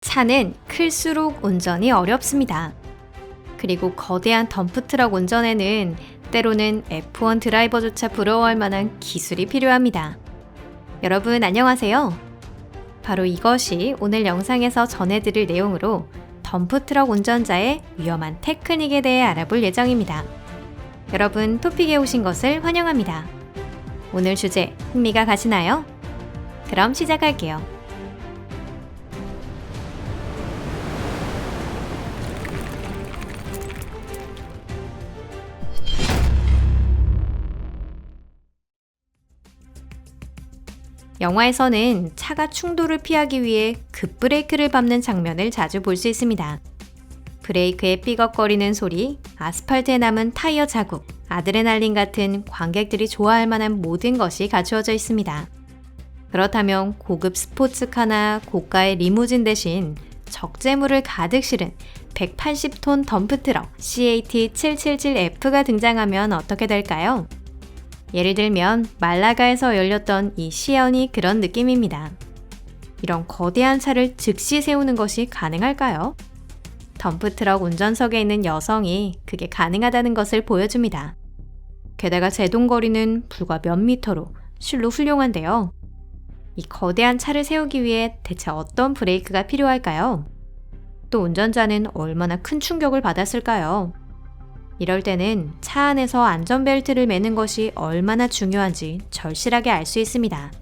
차는 클수록 운전이 어렵습니다. 그리고 거대한 덤프트럭 운전에는 때로는 F1 드라이버조차 부러워할 만한 기술이 필요합니다. 여러분 안녕하세요. 바로 이것이 오늘 영상에서 전해드릴 내용으로 덤프트럭 운전자의 위험한 테크닉에 대해 알아볼 예정입니다. 여러분 토픽에 오신 것을 환영합니다. 오늘 주제 흥미가 가시나요? 그럼 시작할게요. 영화에서는 차가 충돌을 피하기 위해 급브레이크를 밟는 장면을 자주 볼 수 있습니다. 브레이크의 삐걱거리는 소리, 아스팔트에 남은 타이어 자국, 아드레날린 같은 관객들이 좋아할 만한 모든 것이 갖추어져 있습니다. 그렇다면 고급 스포츠카나 고가의 리무진 대신 적재물을 가득 실은 180톤 덤프트럭 CAT777F가 등장하면 어떻게 될까요? 예를 들면 말라가에서 열렸던 이 시연이 그런 느낌입니다. 이런 거대한 차를 즉시 세우는 것이 가능할까요? 덤프트럭 운전석에 있는 여성이 그게 가능하다는 것을 보여줍니다. 게다가 제동거리는 불과 몇 미터로 실로 훌륭한데요. 이 거대한 차를 세우기 위해 대체 어떤 브레이크가 필요할까요? 또 운전자는 얼마나 큰 충격을 받았을까요? 이럴 때는 차 안에서 안전벨트를 매는 것이 얼마나 중요한지 절실하게 알 수 있습니다.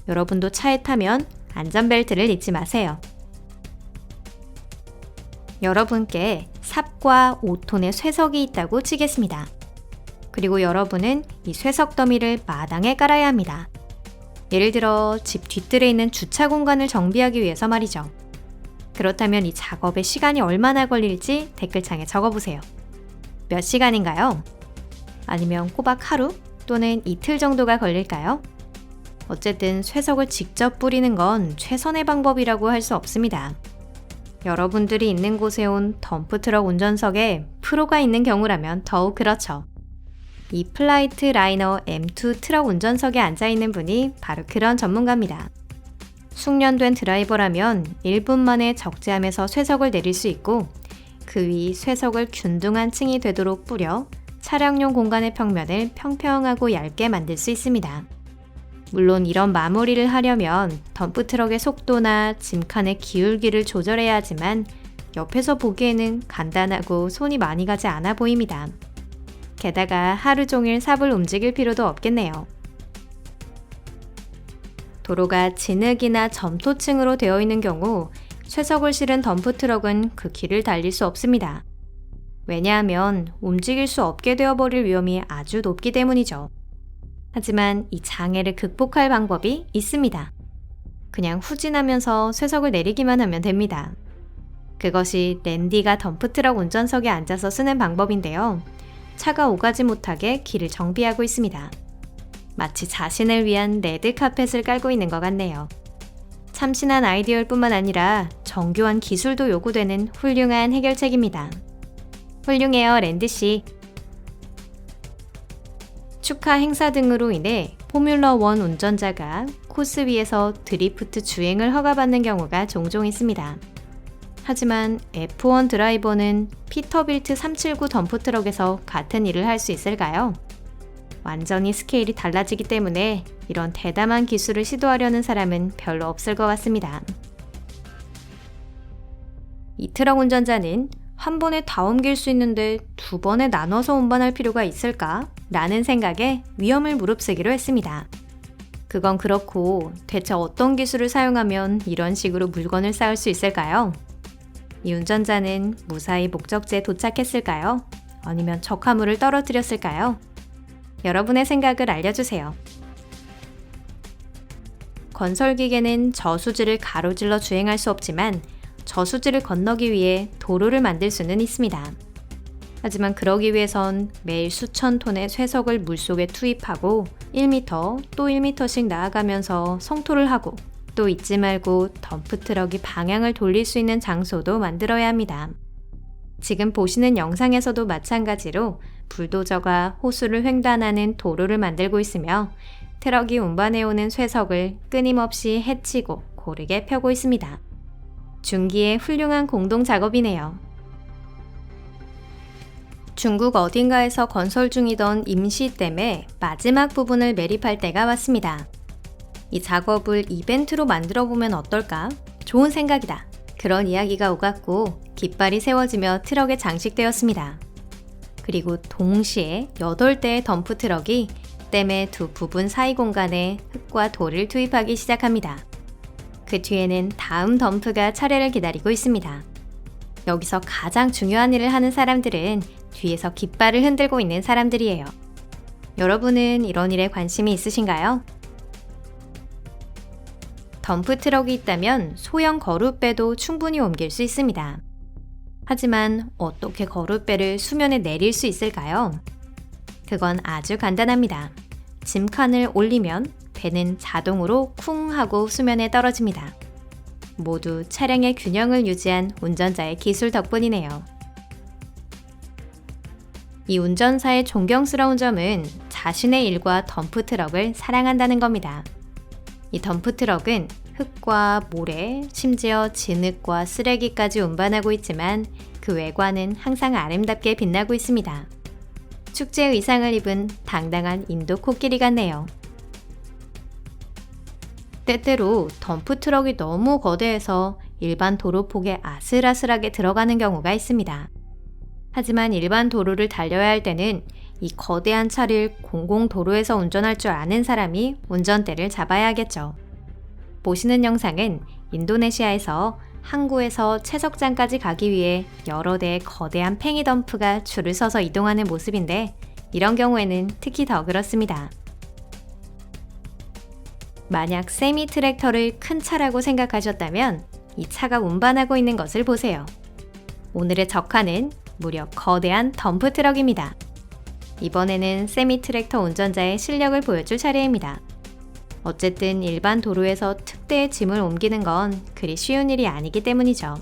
여러분도 차에 타면 안전벨트를 잊지 마세요. 여러분께 삽과 5톤의 쇠석이 있다고 치겠습니다. 그리고 여러분은 이 쇠석 더미를 마당에 깔아야 합니다. 예를 들어 집 뒤뜰에 있는 주차 공간을 정비하기 위해서 말이죠. 그렇다면 이 작업에 시간이 얼마나 걸릴지 댓글창에 적어보세요. 몇 시간인가요? 아니면 꼬박 하루 또는 이틀 정도가 걸릴까요? 어쨌든 쇠석을 직접 뿌리는 건 최선의 방법이라고 할 수 없습니다. 여러분들이 있는 곳에 온 덤프트럭 운전석에 프로가 있는 경우라면 더욱 그렇죠. 이 플라이트 라이너 M2 트럭 운전석에 앉아있는 분이 바로 그런 전문가입니다. 숙련된 드라이버라면 1분 만에 적재함에서 쇠석을 내릴 수 있고 그 위 쇠석을 균등한 층이 되도록 뿌려 차량용 공간의 평면을 평평하고 얇게 만들 수 있습니다. 물론 이런 마무리를 하려면 덤프트럭의 속도나 짐칸의 기울기를 조절해야 하지만 옆에서 보기에는 간단하고 손이 많이 가지 않아 보입니다. 게다가 하루 종일 삽을 움직일 필요도 없겠네요. 도로가 진흙이나 점토층으로 되어 있는 경우 쇠석을 실은 덤프트럭은 그 길을 달릴 수 없습니다. 왜냐하면 움직일 수 없게 되어버릴 위험이 아주 높기 때문이죠. 하지만 이 장애를 극복할 방법이 있습니다. 그냥 후진하면서 쇠석을 내리기만 하면 됩니다. 그것이 랜디가 덤프트럭 운전석에 앉아서 쓰는 방법인데요. 차가 오가지 못하게 길을 정비하고 있습니다. 마치 자신을 위한 레드카펫을 깔고 있는 것 같네요. 참신한 아이디어일 뿐만 아니라 정교한 기술도 요구되는 훌륭한 해결책입니다. 훌륭해요, 랜드씨. 축하 행사 등으로 인해 포뮬러1 운전자가 코스 위에서 드리프트 주행을 허가받는 경우가 종종 있습니다. 하지만 F1 드라이버는 피터빌트 379 덤프트럭에서 같은 일을 할 수 있을까요? 완전히 스케일이 달라지기 때문에 이런 대담한 기술을 시도하려는 사람은 별로 없을 것 같습니다. 이 트럭 운전자는 한 번에 다 옮길 수 있는데 두 번에 나눠서 운반할 필요가 있을까? 라는 생각에 위험을 무릅쓰기로 했습니다. 그건 그렇고 대체 어떤 기술을 사용하면 이런 식으로 물건을 쌓을 수 있을까요? 이 운전자는 무사히 목적지에 도착했을까요? 아니면 적화물을 떨어뜨렸을까요? 여러분의 생각을 알려주세요. 건설기계는 저수지를 가로질러 주행할 수 없지만 저수지를 건너기 위해 도로를 만들 수는 있습니다. 하지만 그러기 위해선 매일 수천 톤의 쇠석을 물속에 투입하고 1m 또 1m씩 나아가면서 성토를 하고 또 잊지 말고 덤프트럭이 방향을 돌릴 수 있는 장소도 만들어야 합니다. 지금 보시는 영상에서도 마찬가지로 불도저가 호수를 횡단하는 도로를 만들고 있으며 트럭이 운반해오는 쇠석을 끊임없이 해치고 고르게 펴고 있습니다. 중기의 훌륭한 공동 작업이네요. 중국 어딘가에서 건설 중이던 임시댐의 마지막 부분을 매립할 때가 왔습니다. 이 작업을 이벤트로 만들어 보면 어떨까? 좋은 생각이다. 그런 이야기가 오갔고 깃발이 세워지며 트럭에 장식되었습니다. 그리고 동시에 8대의 덤프 트럭이 댐의 두 부분 사이 공간에 흙과 돌을 투입하기 시작합니다. 그 뒤에는 다음 덤프가 차례를 기다리고 있습니다. 여기서 가장 중요한 일을 하는 사람들은 뒤에서 깃발을 흔들고 있는 사람들이에요. 여러분은 이런 일에 관심이 있으신가요? 덤프 트럭이 있다면 소형 거룻배도 충분히 옮길 수 있습니다. 하지만 어떻게 거룻배를 수면에 내릴 수 있을까요? 그건 아주 간단합니다. 짐칸을 올리면 배는 자동으로 쿵 하고 수면에 떨어집니다. 모두 차량의 균형을 유지한 운전자의 기술 덕분이네요. 이 운전사의 존경스러운 점은 자신의 일과 덤프 트럭을 사랑한다는 겁니다. 이 덤프 트럭은 흙과 모래, 심지어 진흙과 쓰레기까지 운반하고 있지만 그 외관은 항상 아름답게 빛나고 있습니다. 축제 의상을 입은 당당한 인도 코끼리 같네요. 때때로 덤프 트럭이 너무 거대해서 일반 도로폭에 아슬아슬하게 들어가는 경우가 있습니다. 하지만 일반 도로를 달려야 할 때는 이 거대한 차를 공공도로에서 운전할 줄 아는 사람이 운전대를 잡아야 하겠죠. 보시는 영상은 인도네시아에서 항구에서 채석장까지 가기 위해 여러 대의 거대한 팽이 덤프가 줄을 서서 이동하는 모습인데 이런 경우에는 특히 더 그렇습니다. 만약 세미 트랙터를 큰 차라고 생각하셨다면 이 차가 운반하고 있는 것을 보세요. 오늘의 적화는 무려 거대한 덤프 트럭입니다. 이번에는 세미 트랙터 운전자의 실력을 보여줄 차례입니다. 어쨌든 일반 도로에서 특대의 짐을 옮기는 건 그리 쉬운 일이 아니기 때문이죠.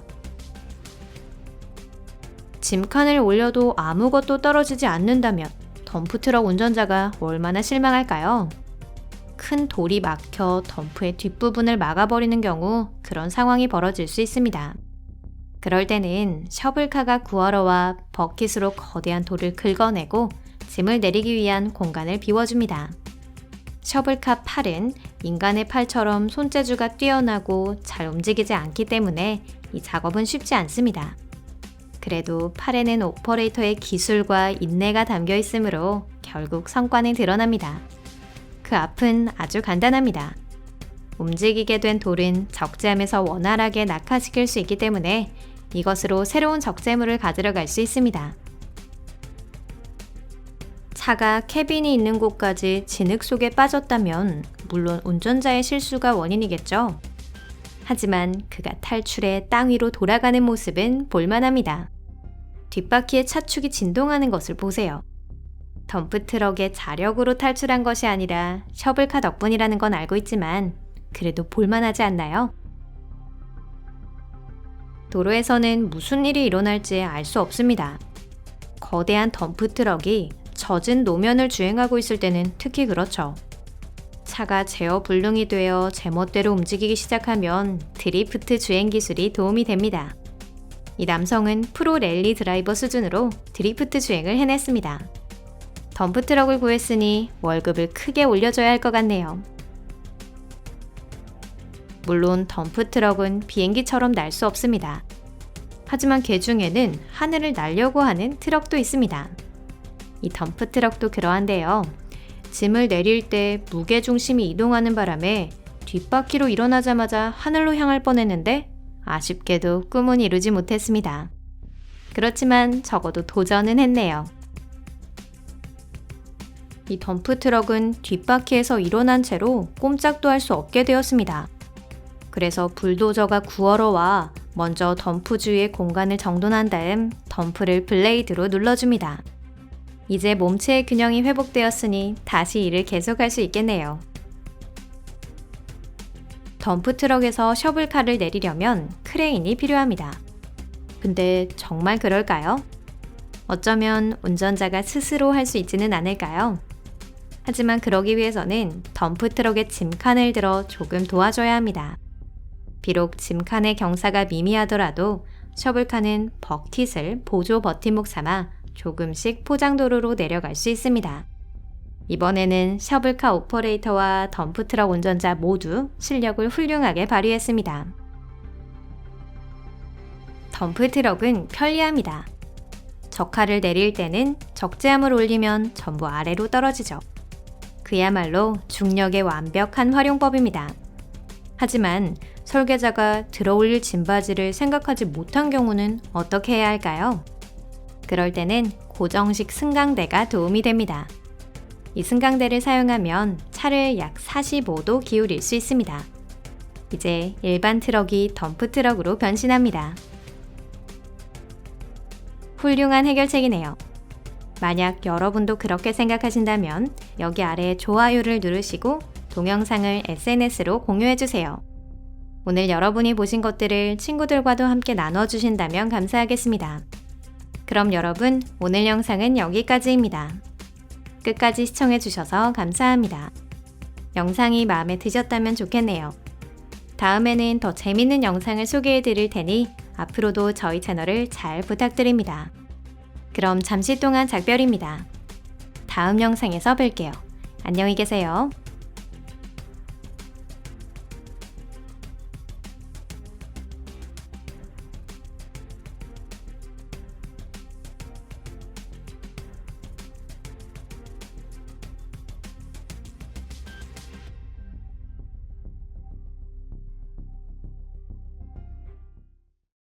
짐칸을 올려도 아무것도 떨어지지 않는다면 덤프트럭 운전자가 얼마나 실망할까요? 큰 돌이 막혀 덤프의 뒷부분을 막아버리는 경우 그런 상황이 벌어질 수 있습니다. 그럴 때는 셔블카가 구하러 와 버킷으로 거대한 돌을 긁어내고 짐을 내리기 위한 공간을 비워줍니다. 셔블카 팔은 인간의 팔처럼 손재주가 뛰어나고 잘 움직이지 않기 때문에 이 작업은 쉽지 않습니다. 그래도 팔에는 오퍼레이터의 기술과 인내가 담겨 있으므로 결국 성과는 드러납니다. 그 앞은 아주 간단합니다. 움직이게 된 돌은 적재함에서 원활하게 낙하시킬 수 있기 때문에 이것으로 새로운 적재물을 가지러 갈 수 있습니다. 차가 캐빈이 있는 곳까지 진흙 속에 빠졌다면 물론 운전자의 실수가 원인이겠죠. 하지만 그가 탈출해 땅 위로 돌아가는 모습은 볼만합니다. 뒷바퀴의 차축이 진동하는 것을 보세요. 덤프트럭의 자력으로 탈출한 것이 아니라 셔블카 덕분이라는 건 알고 있지만 그래도 볼만하지 않나요? 도로에서는 무슨 일이 일어날지 알 수 없습니다. 거대한 덤프트럭이 젖은 노면을 주행하고 있을 때는 특히 그렇죠. 차가 제어 불능이 되어 제멋대로 움직이기 시작하면 드리프트 주행 기술이 도움이 됩니다. 이 남성은 프로 랠리 드라이버 수준으로 드리프트 주행을 해냈습니다. 덤프트럭을 구했으니 월급을 크게 올려줘야 할 것 같네요. 물론 덤프트럭은 비행기처럼 날 수 없습니다. 하지만 개 중에는 하늘을 날려고 하는 트럭도 있습니다. 이 덤프트럭도 그러한데요. 짐을 내릴 때 무게중심이 이동하는 바람에 뒷바퀴로 일어나자마자 하늘로 향할 뻔했는데 아쉽게도 꿈은 이루지 못했습니다. 그렇지만 적어도 도전은 했네요. 이 덤프트럭은 뒷바퀴에서 일어난 채로 꼼짝도 할 수 없게 되었습니다. 그래서 불도저가 구하러 와 먼저 덤프 주위의 공간을 정돈한 다음 덤프를 블레이드로 눌러줍니다. 이제 몸체의 균형이 회복되었으니 다시 일을 계속할 수 있겠네요. 덤프트럭에서 셔블카를 내리려면 크레인이 필요합니다. 근데 정말 그럴까요? 어쩌면 운전자가 스스로 할 수 있지는 않을까요? 하지만 그러기 위해서는 덤프트럭의 짐칸을 들어 조금 도와줘야 합니다. 비록 짐칸의 경사가 미미하더라도 셔블카는 벅킷을 보조 버팀목 삼아 조금씩 포장도로로 내려갈 수 있습니다. 이번에는 셔블카 오퍼레이터와 덤프트럭 운전자 모두 실력을 훌륭하게 발휘했습니다. 덤프트럭은 편리합니다. 적하를 내릴 때는 적재함을 올리면 전부 아래로 떨어지죠. 그야말로 중력의 완벽한 활용법입니다. 하지만 설계자가 들어올릴 짐바지를 생각하지 못한 경우는 어떻게 해야 할까요? 그럴 때는 고정식 승강대가 도움이 됩니다. 이 승강대를 사용하면 차를 약 45도 기울일 수 있습니다. 이제 일반 트럭이 덤프 트럭으로 변신합니다. 훌륭한 해결책이네요. 만약 여러분도 그렇게 생각하신다면 여기 아래 좋아요를 누르시고 동영상을 SNS로 공유해주세요. 오늘 여러분이 보신 것들을 친구들과도 함께 나눠주신다면 감사하겠습니다. 그럼 여러분, 오늘 영상은 여기까지입니다. 끝까지 시청해주셔서 감사합니다. 영상이 마음에 드셨다면 좋겠네요. 다음에는 더 재밌는 영상을 소개해드릴 테니 앞으로도 저희 채널을 잘 부탁드립니다. 그럼 잠시 동안 작별입니다. 다음 영상에서 뵐게요. 안녕히 계세요.